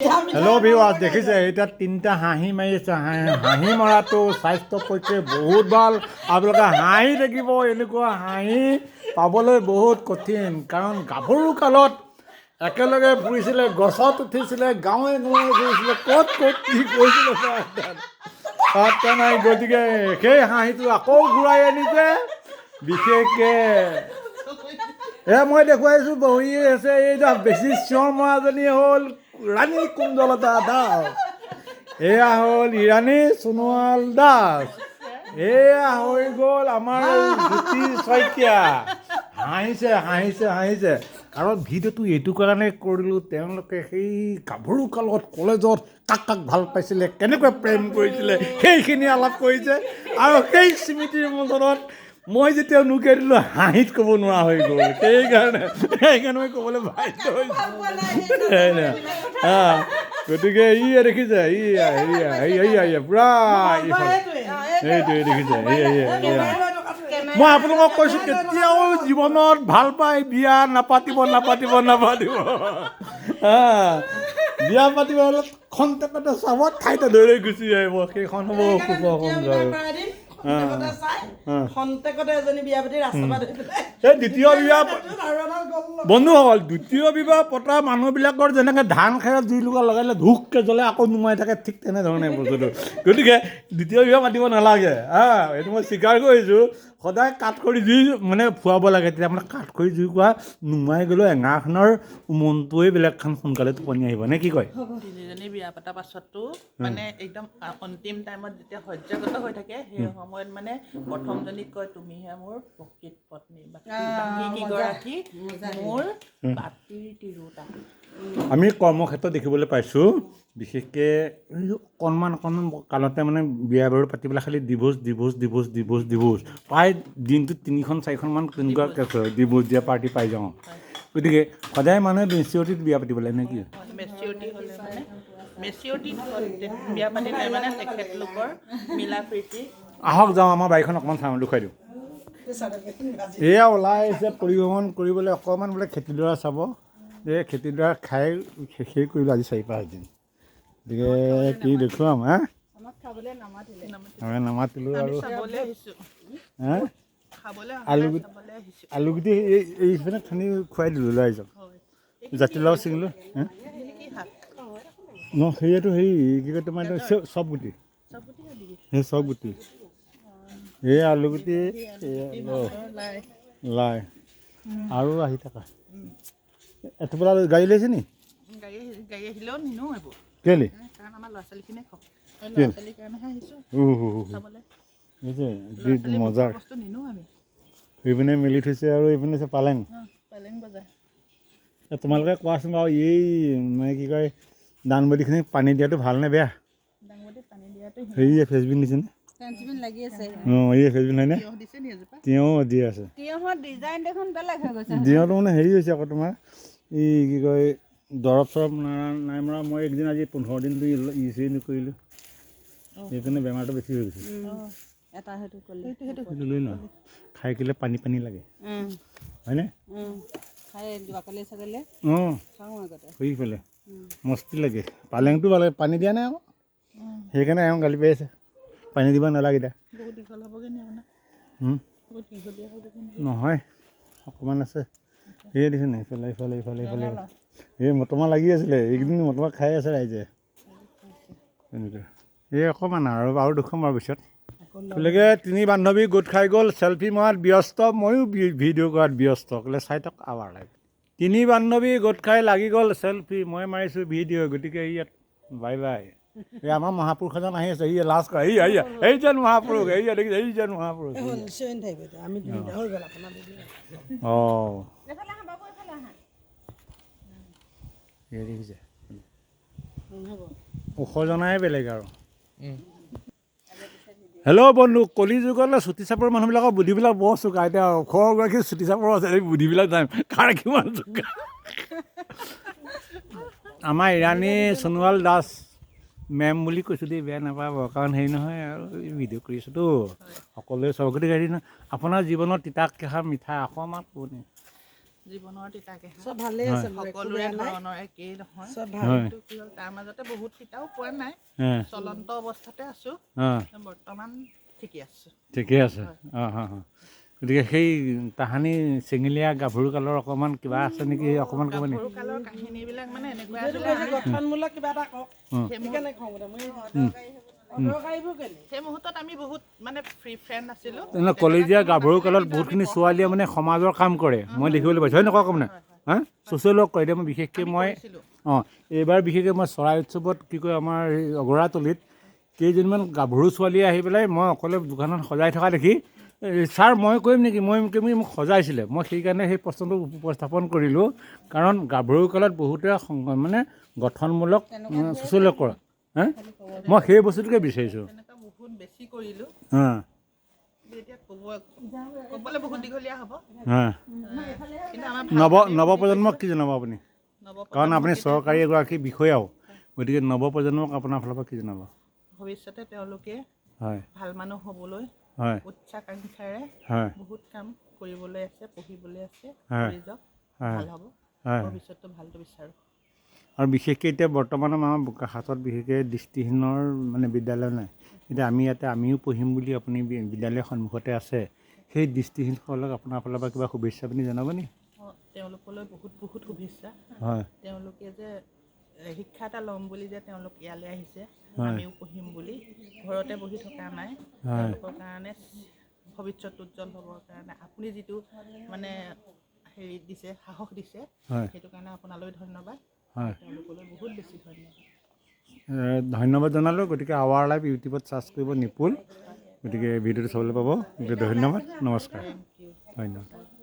hello' viewers দেখিছে এতিয়া তিনিটা হাঁহি মাৰিছে হাঁহি মৰাটো স্বাস্থ্যৰ পক্ষে বহুত ভাল আপোনালোকে হাঁহি থাকিব এনেকুৱা হাঁহি পাবলৈ বহুত কঠিন কাৰণ গাভৰু কালত একেলগে ফুৰিছিলে গছত উঠিছিলে গাঁৱে গাঁৱে গৈছিলে ক'ত কি কৰিছিলে তাত নাই গতিকে সেই হাঁহিটো আকৌ ঘূৰাই আনিছে বিশেষকৈ মই দেখুৱাইছোঁ বহি আছে এইটা বেছি চিঞৰ মৰাজনী হ'ল ৰাণী কুণ্ডলতা দাস এয়া হ'ল ইৰাণী সোণোৱাল দাস এয়া হৈ গ'ল আমাৰ জ্যোতি শইকীয়া হাঁহিছে হাঁহিছে হাঁহিছে কাৰণ ভিডিঅ'টো এইটো কাৰণে কৰিলোঁ তেওঁলোকে সেই গাভৰু কালত কলেজত কাক কাক ভাল পাইছিলে কেনেকৈ প্ৰেম কৰিছিলে সেইখিনি আলাপ কৰিছে আৰু সেই স্মৃতিৰ মনত মই যেতিয়া নুকিয়াই দিলোঁ হাঁহিত ক'ব নোৱাৰা হৈ গ'ল সেইকাৰণে মই ক'বলৈ বাধ্য হৈছোঁ গতিকে দেখিছে হেৰিয়া পূৰা সেইটোৱে দেখিছে মই আপোনালোকক কৈছোঁ কেতিয়াও জীৱনত ভাল পাই বিয়া নাপাতিব বিয়া পাতিব হ'লে খন্তেকতে চাব ঠাইতে ধৰি গুচি আহিব সেইখন হ'ব দ্বিতীয় বিবাহ বন্ধুসকল দ্বিতীয় বিবাহ পতা মানুহবিলাকৰ যেনেকৈ ধান খেৰত জুই লগা লগালে ধুককৈ জ্বলে আকৌ নুমাই থাকে ঠিক তেনেধৰণে বস্তুটো গতিকে দ্বিতীয় বিবাহ পাতিব নালাগে এইটো মই স্বীকাৰ কৰিছোঁ সদায় কাঠ খৰি জুই মানে ফুৱাব লাগে তেতিয়া মানে কাঠ খৰি জুই কোৱা নুমাই গ'লেও এঙাৰখনৰ মনটোৱে বেলেগখন সোনকালে টোপনি আহিব নে কি কয় তিনিজনী বিয়া পতাৰ পাছতো মানে একদম অন্তিম টাইমত যেতিয়া সহ্যগত হৈ থাকে সেই সময়ত মানে প্ৰথমজনীক কয় তুমিহে মোৰ প্ৰকৃত পত্নী বাকী কেইগৰাকী মোৰ বাতিৰ তিৰোতা আমি কৰ্মক্ষেত্ৰত দেখিবলৈ পাইছোঁ বিশেষকৈ অকণমান কালতে মানে বিয়া বাৰু পাতি পেলাই খালি ডিভোৰ্চ প্ৰায় দিনটোত 3-4খনমান তেনেকুৱা ডিভোৰ্চ দিয়া পাৰ্টি পাই যাওঁ গতিকে সদায় মানুহে মেচিয়ৰিটিত বিয়া পাতিব লাগে নে কি মেচিয়ৰিটিত বিয়া পাতিলে মানে তেখেতলোকৰ মিলা প্ৰীতি আহক যাওঁ আমাৰ বাৰীখন অকণমান চাওঁ দেখুৱাই দিওঁ এয়া ওলাই আহিছে পৰিভ্ৰমণ কৰিবলৈ অকণমান বোলে খেতিডৰা চাব এই খেতিডৰা খাই শেষেই কৰিলোঁ আজি 4-5 দিন গতিকে কি দেখুৱাম নামাতিলোঁ আৰু আলুগুটি এইফালে খানি খুৱাই দিলোঁ লৈ আহিছোঁ জাতিলাও ছিঙিলোঁ সেয়াটো হেৰি কি কয় তোমাৰ চব গুটি সেই চব গুটি এই আলুগুটি লাই আৰু আহি থকা এটোপোলা গাড়ী লৈছে নি গাড়ী আহিলেও নিনো এইবোৰ কেলে কাৰণ আমাৰ ল'ৰা ছোৱালীখিনিয়ে খাওক মজাৰ এইপিনে মেলি থৈছে আৰু এইপিনে আছে পালেং বজাৰ তোমালোকে কোৱাচোন বাৰু এই মানে কি কয় দাংবডীখিনি পানী দিয়াটো ভালনে বেয়া হেৰি ফেচবিন দিছেনে ফেচবিন হয়নে তিয়ঁহ দি আছে তিয়ঁহটো মানে হেৰি হৈছে আকৌ তোমাৰ এই কি কয় দৰৱ চৰৱ নাই মৰা মই একদিন আজি 15 দিনটো ইউজেই নকৰিলোঁ সেইকাৰণে বেমাৰটো বেছি হৈ গৈছে লৈ লওঁ খাই কিলে পানী লাগে হয়নে মস্তি লাগে পালেংটো পানী দিয়া নাই আকৌ সেইকাৰণে এওঁ গালি পাই আছে পানী দিব নালাগে দে নহয় অকণমান আছে সেয়ে দিছে নাই ইফালে এই মটমা লাগি আছিলে এইকেইদিন মটমা খাই আছে ৰাইজে তেনেকৈ এই অকণমান আৰু দেখুৱাম আৰু পিছত গতিকে 3 বান্ধৱী গোট খাই গ'ল চেল্ফি মৰাত ব্যস্ত ময়ো ভিডিঅ' কৰাত ব্যস্ত ক'লে চাই থাক আৱাৰ লাগে 3 বান্ধৱী গোট খাই লাগি গ'ল চেল্ফি মই মাৰিছোঁ ভিডিঅ' গতিকে ইয়াত বাই এই আমাৰ মহাপুৰুষ এজন আহি আছে লাজ কৰা এইজন মহাপুৰুষ দেখিছে এইজন মহাপুৰুষ দেখিছে ওখজনাই বেলেগ আৰু হেল্ল' বন্ধু কলি যুগলৈ চুটি চাপৰ মানুহবিলাকৰ বুদ্ধিবিলাক বৰ চোকা এতিয়া ওখগৰাকী চুটি চাপৰ আছে এই বুদ্ধিবিলাক জানে কাৰ কিমান চোকা আমাৰ ইৰাণী সোণোৱাল দাস মেম বুলি কৈছোঁ দেই বেয়া নাপাব কাৰণ হেৰি নহয় আৰু ভিডিঅ' কৰিছোঁতো সকলোৱে স্বগতি গাড়ী নহয় আপোনাৰ জীৱনত তিতা কেঁহা মিঠা অকণমান ক'বনে জীৱনৰ তিতাকে চব ভালেই আছে সকলোৰে ধৰণৰ একেই নহয় চব কিন্তু কি হ'ল তাৰ মাজতে বহুত তিতাও পোৱা নাই চলন্ত অৱস্থাতে আছো বৰ্তমান ঠিকে আছো ঠিকে আছে গতিকে সেই তাহানি চেঙেলীয়া গাভৰু কালৰ অকণমান কিবা আছে নেকি অকণমান ক'ব নেকি সৰু কালৰ কাহিনীবিলাক মানে এনেকুৱা গঠনমূলক কিবা এটা কওক কেনে খং সেই মুহূৰ্তত আমি বহুত মানে ফ্ৰী ফ্ৰেণ্ড আছিলো কলেজীয়া গাভৰু কালত বহুতখিনি ছোৱালীয়ে মানে সমাজৰ কাম কৰে মই দেখিবলৈ পাইছোঁ হয় নকওঁ ক'ম নাই হা ছ'চিয়েলক কয় এতিয়া মই বিশেষকৈ মই এইবাৰ বিশেষকৈ মই চৰাই উৎসৱত কি কয় আমাৰ অগৰাতলিত কেইজনমান গাভৰু ছোৱালীয়ে আহি পেলাই মই অকলে দোকানত সজাই থকা দেখি ছাৰ মই কৰিম নেকি মোক সজাইছিলে মই সেইকাৰণে সেই প্ৰশ্নটো উপস্থাপন কৰিলোঁ কাৰণ গাভৰু কালত বহুতে মানে গঠনমূলক ছ'চিয়েলক কৰা হা মই সেই বস্তুটোকে বিচাৰিছোঁ তেনেকুৱা বহুত বেছি কৰিলো হা এতিয়া ক'বলৈ বহুত দীঘলীয়া হ'ব হা কিন্তু আমাৰ নৱপ্ৰজন্মক কি জনাব আপুনি কাৰণ আপুনি চৰকাৰী এগৰাকী বিষয়াও গতিকে নৱপ্ৰজন্মক আপোনাৰ ফালৰ পৰা কি জনাব ভৱিষ্যতে তেওঁলোকে হয় ভাল মানুহ হ'বলৈ হয় উচ্চাকাংক্ষাৰে হয় বহুত কাম কৰিবলৈ আছে পঢ়িবলৈ আছে হয় কৰি যাওক হয় ভাল হ'ব হয় ভৱিষ্যতটো ভালটো বিচাৰোঁ আৰু বিশেষকৈ এতিয়া বৰ্তমান আমাৰ বোকাখাতত বিশেষকৈ দৃষ্টিহীনৰ মানে বিদ্যালয় নাই এতিয়া আমিও পঢ়িম বুলি আপুনি বিদ্যালয়ৰ সন্মুখতে আছে সেই দৃষ্টিহীনসকলক আপোনাৰ ফালৰ পৰা কিবা শুভেচ্ছা আপুনি জনাব নি তেওঁলোকলৈ বহুত বহুত শুভেচ্ছা হয় তেওঁলোকে যে শিক্ষা এটা ল'ম বুলি যে তেওঁলোক ইয়ালৈ আহিছে হয় আমিও পঢ়িম বুলি ঘৰতে বহি থকা নাই হয় তেওঁলোকৰ কাৰণে ভৱিষ্যত উজ্জ্বল হ'বৰ কাৰণে আপুনি যিটো মানে হেৰি দিছে সাহস দিছে হয় সেইটো কাৰণে আপোনালৈ ধন্যবাদ হয় তেওঁলোকলৈ বহুত বেছি ধন্যবাদ ধন্যবাদ জনালোঁ গতিকে আৱাৰ লাইভ ইউটিউবত চাৰ্চ কৰিব নিপুল গতিকে ভিডিঅ'টো চাবলৈ পাব গতিকে ধন্যবাদ নমস্কাৰ থেংক ইউ ধন্যবাদ